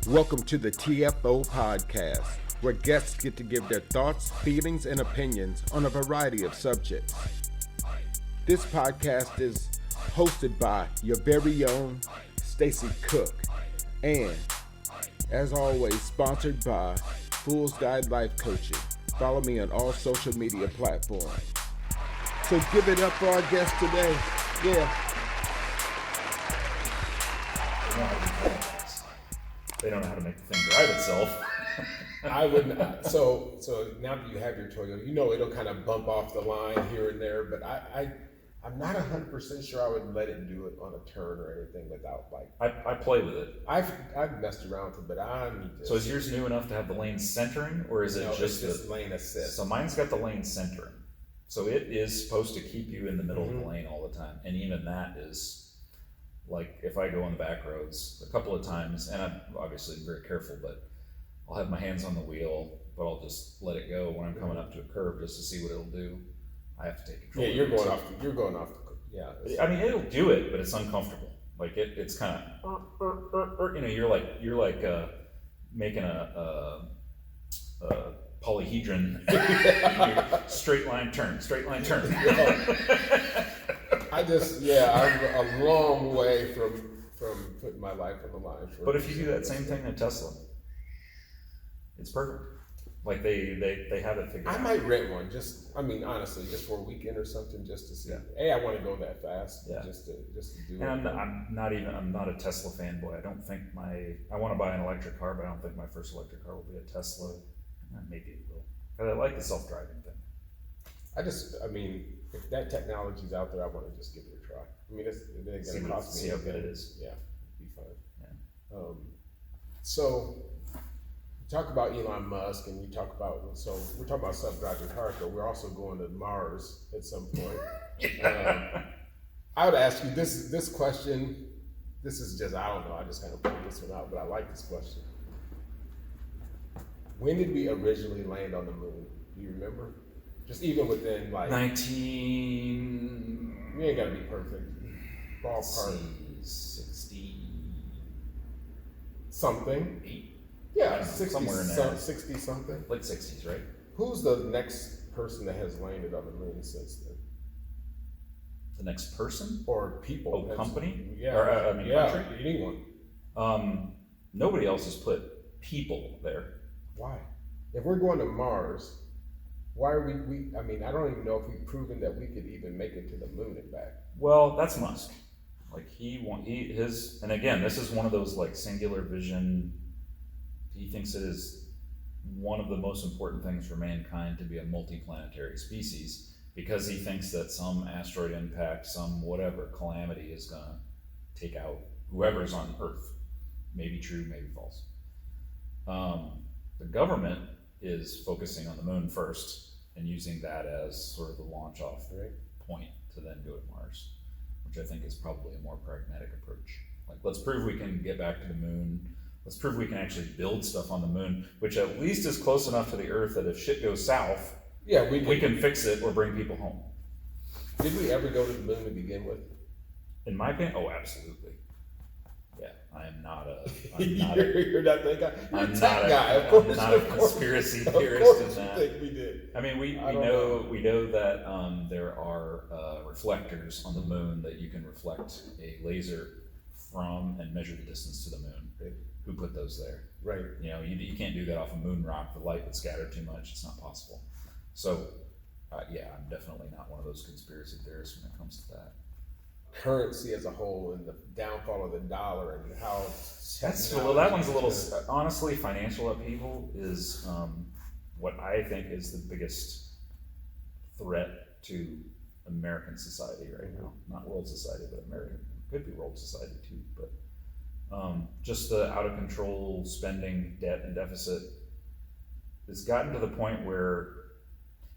Welcome to the TFO podcast, where guests get to give their thoughts, feelings, and opinions on a variety of subjects. This podcast is hosted by your very own Stacy Cook, and as always, sponsored by Fool's Guide Life Coaching. Follow me on all social media platforms. So give it up for our guest today. Yeah. They don't know how to make the thing drive itself. I wouldn't. So now that you have your Toyota, it'll kind of bump off the line here and there. But I'm not 100% sure I would let it do it on a turn or anything without I play with it. I've messed around with it, but I'm just. So is yours new enough to have the lane centering, or is it just lane assist? So mine's got the lane centering. So it is supposed to keep you in the middle of the lane all the time, and even that is. Like if I go on the back roads a couple of times, and I'm obviously very careful, but I'll have my hands on the wheel, but I'll just let it go when I'm coming up to a curb just to see what it'll do. I have to take control. Yeah, you're going off. Yeah. I mean, it'll do it, but it's uncomfortable. Like it's kind of, you're like making a polyhedron straight line turn. I'm a long way from putting my life on the line. But if you do that same thing in a Tesla, it's perfect. Like they have it figured out. I might rent one, honestly, just for a weekend or something, just to see. Yeah. Hey, I want to go that fast. Yeah. Just to do and it. I'm not a Tesla fanboy. I don't think I want to buy an electric car, but I don't think my first electric car will be a Tesla. Maybe it will. But I like the self-driving thing. If that technology's out there, I want to just give it a try. It's going to cost me. See how good it is. Yeah, it'd be fun. Yeah. So, you talk about Elon Musk, and we're talking about self-driving cars, but we're also going to Mars at some point. I would ask you this question. This is just, I don't know, I just kind of pulled this one out, but I like this question. When did we originally land on the moon? Do you remember? Just even within 19. You ain't gotta be perfect. Ballpark. 60. Something. 8. Yeah, 60, somewhere in there. 60 something. Like 60s, right? Who's the next person that has landed on the moon since then? The next person? Or people? Oh, company? Yeah. Or, country? Anyone. Nobody else has put people there. Why? If we're going to Mars, why are we I don't even know if we've proven that we could even make it to the moon and back. Well, that's Musk. Like and again, this is one of those singular vision. He thinks it is one of the most important things for mankind to be a multiplanetary species, because he thinks that some asteroid impact, some whatever calamity is gonna take out whoever's on Earth. Maybe true, maybe false. The government is focusing on the moon first and using that as sort of the launch off point to then go to Mars, which I think is probably a more pragmatic approach. Let's prove we can get back to the moon. Let's prove we can actually build stuff on the moon, which at least is close enough to the Earth that if shit goes south, we can fix it or bring people home. Did we ever go to the moon to begin with? In my opinion, oh, absolutely. Yeah, I'm not a you're not that guy. You're a tech guy. Of I'm course, not a conspiracy theorist of course in that. You think we did. I mean, we know that there are reflectors on the moon that you can reflect a laser from and measure the distance to the moon. Right. Who put those there? Right. You can't do that off a moon rock. The light would scatter too much. It's not possible. So, I'm definitely not one of those conspiracy theorists when it comes to that. Currency as a whole and the downfall of the dollar and how that one's a little, honestly, financial upheaval is what I think is the biggest threat to American society right now. Not world society, but American. Could be world society too, but just the out of control spending, debt, and deficit has gotten to the point where,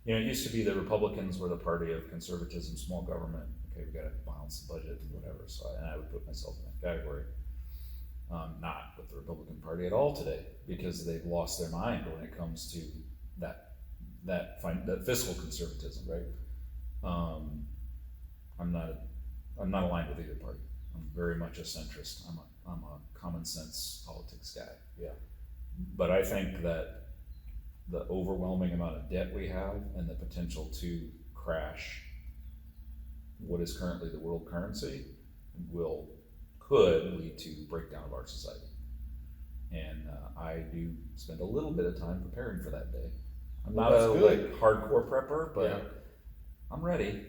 it used to be the Republicans were the party of conservatism, small government. Okay, we got to balance the budget and whatever. And I would put myself in that category. Not with the Republican Party at all today, because they've lost their mind when it comes to that fiscal conservatism. Right. I'm not aligned with either party. I'm very much a centrist. I'm a common sense politics guy. Yeah. But I think that the overwhelming amount of debt we have and the potential to crash what is currently the world currency could lead to breakdown of our society. And I do spend a little bit of time preparing for that day. I'm not a hardcore prepper, but I'm ready.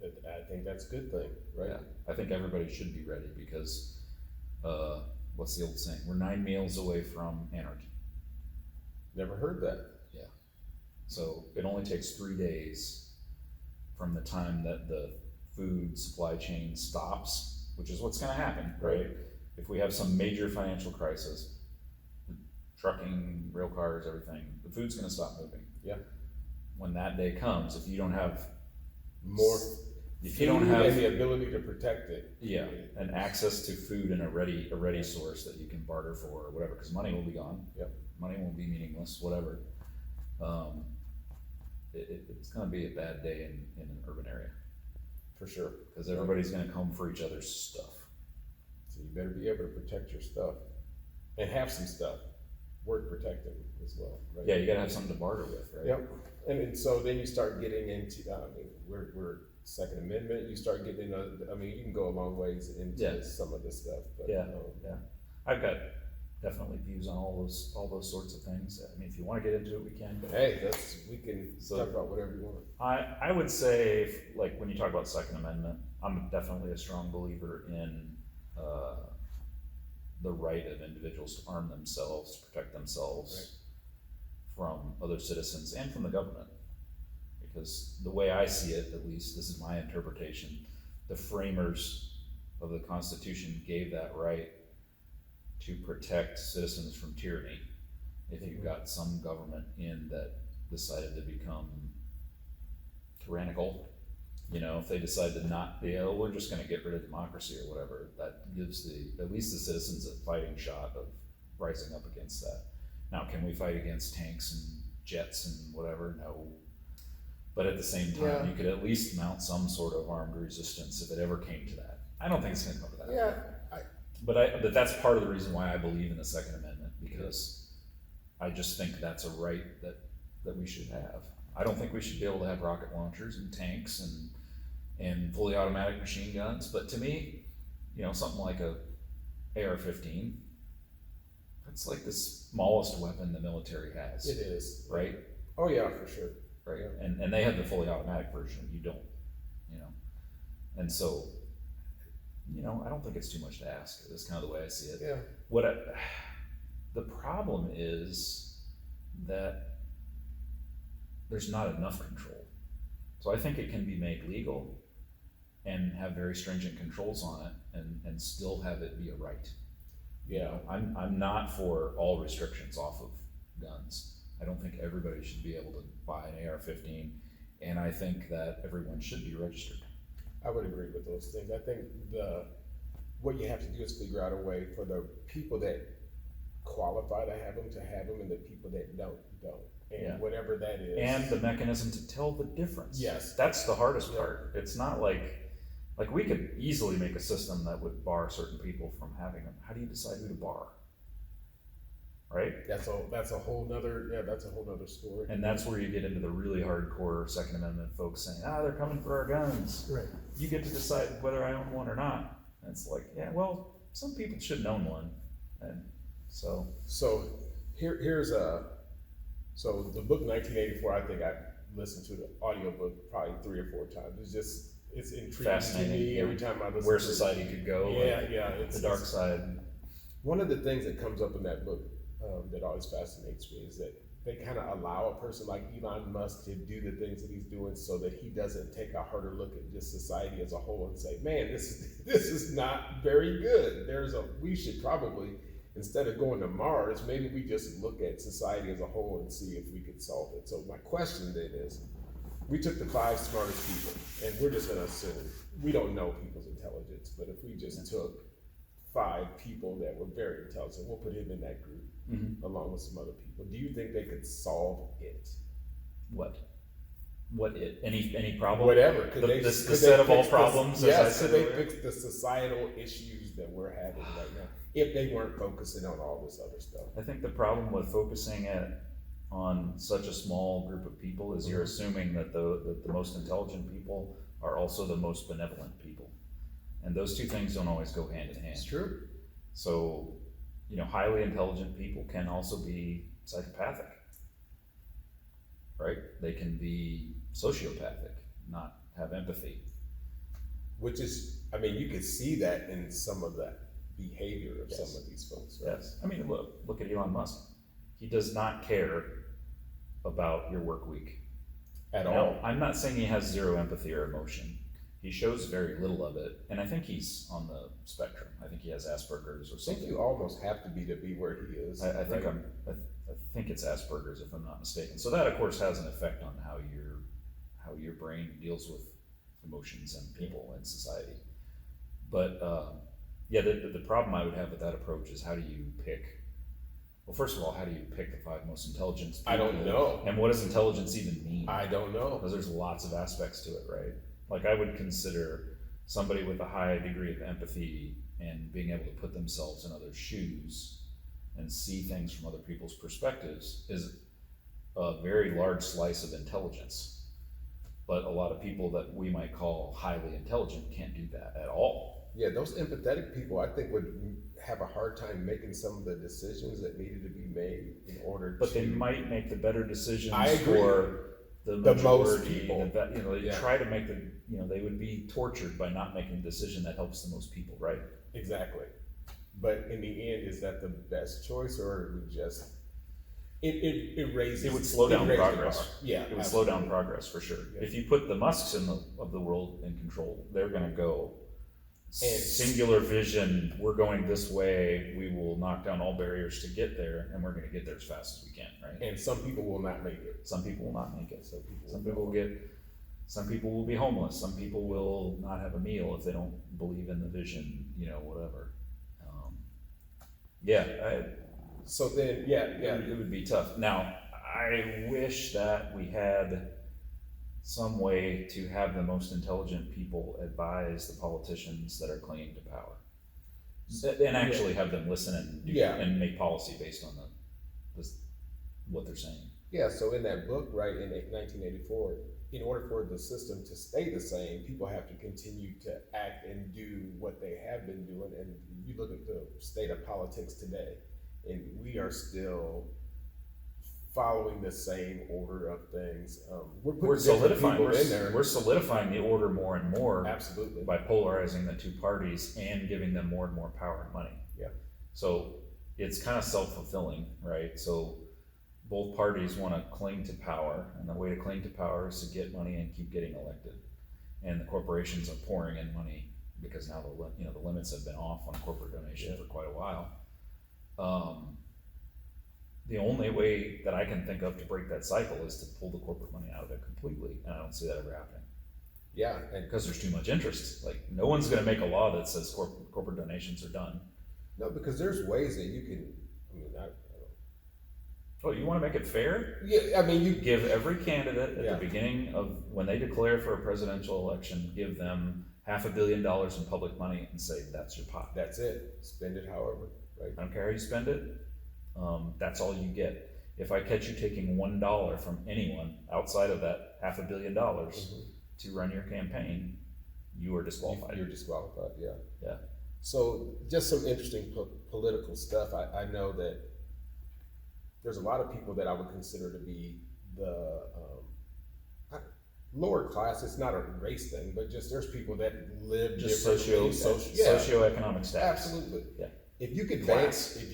I think that's a good thing, right? Yeah, I think everybody should be ready because what's the old saying? We're 9 meals away from anarchy. Never heard that. Yeah. So it only takes 3 days from the time that the food supply chain stops, which is what's going to happen, right? If we have some major financial crisis, trucking, rail cars, everything, the food's going to stop moving. Yeah. When that day comes, if you don't have more, if you don't have the ability to protect it, and access to food and a ready source that you can barter for or whatever, because money will be gone. Yep. Money won't be meaningless, whatever. It's going to be a bad day in an urban area. For sure. Because everybody's going to come for each other's stuff. So you better be able to protect your stuff and have some stuff worth protecting as well. Right? Yeah, you got to have something to barter with, right? Yep. And so then you start getting into, we're Second Amendment. You start getting into, you can go a long ways into some of this stuff. But, I've got definitely views on all those sorts of things. I mean, if you want to get into it, we can. But hey, we can talk about whatever you want. I would say, like when you talk about Second Amendment, I'm definitely a strong believer in the right of individuals to arm themselves, to protect themselves from other citizens and from the government. Because the way I see it, at least, this is my interpretation, the framers of the Constitution gave that right to protect citizens from tyranny. If you've got some government in that decided to become tyrannical, if they decide to not be, we're just going to get rid of democracy or whatever, that gives at least the citizens a fighting shot of rising up against that. Now, can we fight against tanks and jets and whatever? No. But at the same time, you could at least mount some sort of armed resistance if it ever came to that. I don't think it's going to come to that. Yeah. But that's part of the reason why I believe in the Second Amendment, because I just think that's a right that we should have. I don't think we should be able to have rocket launchers and tanks and fully automatic machine guns. But to me, something like a AR-15, that's like the smallest weapon the military has. It is. Right? Oh yeah, for sure. Right. Yeah. And they have the fully automatic version. You don't. And so, I don't think it's too much to ask. That's kind of the way I see it. Yeah. The problem is that there's not enough control. So I think it can be made legal and have very stringent controls on it and still have it be a right. Yeah. I'm not for all restrictions off of guns. I don't think everybody should be able to buy an AR-15, and I think that everyone should be registered. I would agree with those things. I think what you have to do is figure out a way for the people that qualify to have them, and the people that don't. And whatever that is. And the mechanism to tell the difference. Yes. That's the hardest part. It's not like we could easily make a system that would bar certain people from having them. How do you decide who to bar? Right? That's a whole nother story. And that's where you get into the really hardcore Second Amendment folks saying, they're coming for our guns. Right. You get to decide whether I own one or not. And it's like, some people shouldn't own one. And so here's so the book 1984, I think I listened to the audiobook probably 3 or 4 times. It's intriguing to me every time I listen where to society could go. It's the dark side. One of the things that comes up in that book that always fascinates me is that they kind of allow a person like Elon Musk to do the things that he's doing so that he doesn't take a harder look at just society as a whole and say, man, this is not very good. We should probably, instead of going to Mars, maybe we just look at society as a whole and see if we could solve it. So my question then is, we took the 5 smartest people, and we're just going to assume, we don't know people's intelligence, but if we just took 5 people that were very intelligent, we'll put him in that group, along with some other people. Do you think they could solve it? What? any problem? Whatever. The set of all problems, as I said they earlier? fix the societal issues that we're having right now. If they weren't focusing on all this other stuff. I think the problem with focusing on such a small group of people is you're assuming that the most intelligent people are also the most benevolent people. And those two things don't always go hand in hand. It's true. So, highly intelligent people can also be psychopathic, right? They can be sociopathic, not have empathy. Which is, you could see that in some of the behavior of Yes. some of these folks. Right? Yes. Look at Elon Musk. He does not care about your work week. At Now, all. I'm not saying he has zero empathy or emotion. He shows very little of it, and I think he's on the spectrum. I think he has Asperger's or I think something. you almost have to be where he is. I think right? I think it's Asperger's if I'm not mistaken. So that of course has an effect on how your brain deals with emotions and people and society. But the problem I would have with that approach is how do you pick? Well, first of all, how do you pick the 5 most intelligent people? I don't know. And what does intelligence even mean? I don't know. Because there's lots of aspects to it, right? Like I would consider somebody with a high degree of empathy and being able to put themselves in others' shoes and see things from other people's perspectives is a very large slice of intelligence. But a lot of people that we might call highly intelligent can't do that at all. Yeah, those empathetic people, I think, would have a hard time making some of the decisions that needed to be made in order But to. they might make the better decisions I agree. for the The most majority. people. They Yeah. try to make they would be tortured by not making a decision that helps the most people, right? Exactly. But in the end, is that the best choice, or would just it raises? It would slow down raised the progress. bar. Yeah, It would slow down absolutely. progress for sure. Yeah. If you put the Musks of the world in control, they're going to go And- singular vision. We're going this way. We will knock down all barriers to get there, and we're going to get there as fast as we can. Right? And some people will not make it. Some people will not make it. Some people will Some people will be homeless. Some people will not have a meal if they don't believe in the vision. Whatever. So then, yeah. It would be tough. Now, I wish that we had some way to have the most intelligent people advise the politicians that are clinging to power, and actually have them listen and make policy based on what they're saying. Yeah, so in that book, right, in 1984, in order for the system to stay the same, people have to continue to act and do what they have been doing. And you look at the state of politics today, and we are still following the same order of things. We're solidifying. in there. We're solidifying the order more and more. Absolutely. By polarizing the two parties and giving them more and more power and money. Yeah. So it's kind of self-fulfilling, right? So both parties want to cling to power, and the way to cling to power is to get money and keep getting elected. And the corporations are pouring in money because now the limits have been off on corporate donation for quite a while. The only way that I can think of to break that cycle is to pull the corporate money out of it completely, and I don't see that ever happening. Yeah, and Because there's too much interest. Like, no one's going to make a law that says corporate donations are done. no, because there's ways that you can. Oh, you want to make it fair? Yeah, you Give every candidate at Yeah. the beginning of when they declare for a presidential election, give them $500 million in public money and say, that's your pot. That's it. Spend it however, right? I don't care how you spend it. That's all you get. If I catch you taking $1 from anyone outside of that $500 million to run your campaign, you are disqualified. You're disqualified. Yeah. Yeah. So just some interesting political stuff. I know that there's a lot of people that I would consider to be the lower class. It's not a race thing, but just there's people that live Just differently. socioeconomic status. Absolutely. Yeah. If you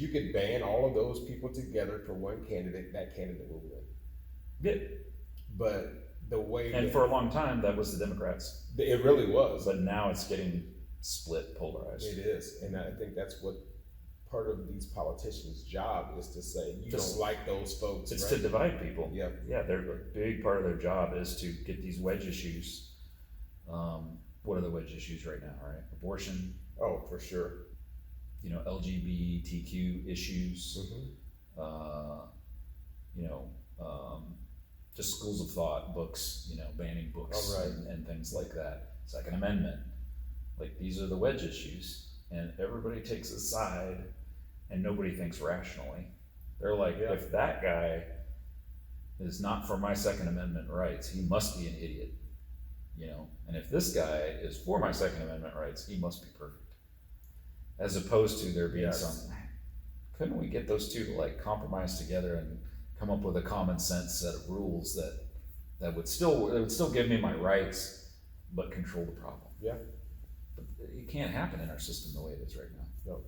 could ban all of those people together for one candidate, that candidate will win. Yeah. But the way And for a long time, that was the Democrats. it really was. But now it's getting split, polarized. It is, and I think that's what part of these politicians' job is to say you don't like those folks. It's right? to divide people. Yeah. Yeah, a big part of their job is to get these wedge issues. What are the wedge issues right now, right? Abortion, Oh, for sure. LGBTQ issues, just schools of thought, books, banning books Oh, right. and things like that. Second Amendment, like these are the wedge issues, and everybody takes a side, and nobody thinks rationally. They're like, Yeah. if that guy is not for my Second Amendment rights, he must be an idiot, and if this guy is for my Second Amendment rights, he must be perfect. As opposed to there being Yes. couldn't we get those two to like compromise together and come up with a common sense set of rules that would still give me my rights, but control the problem? Yeah. But it can't happen in our system the way it is right now. No.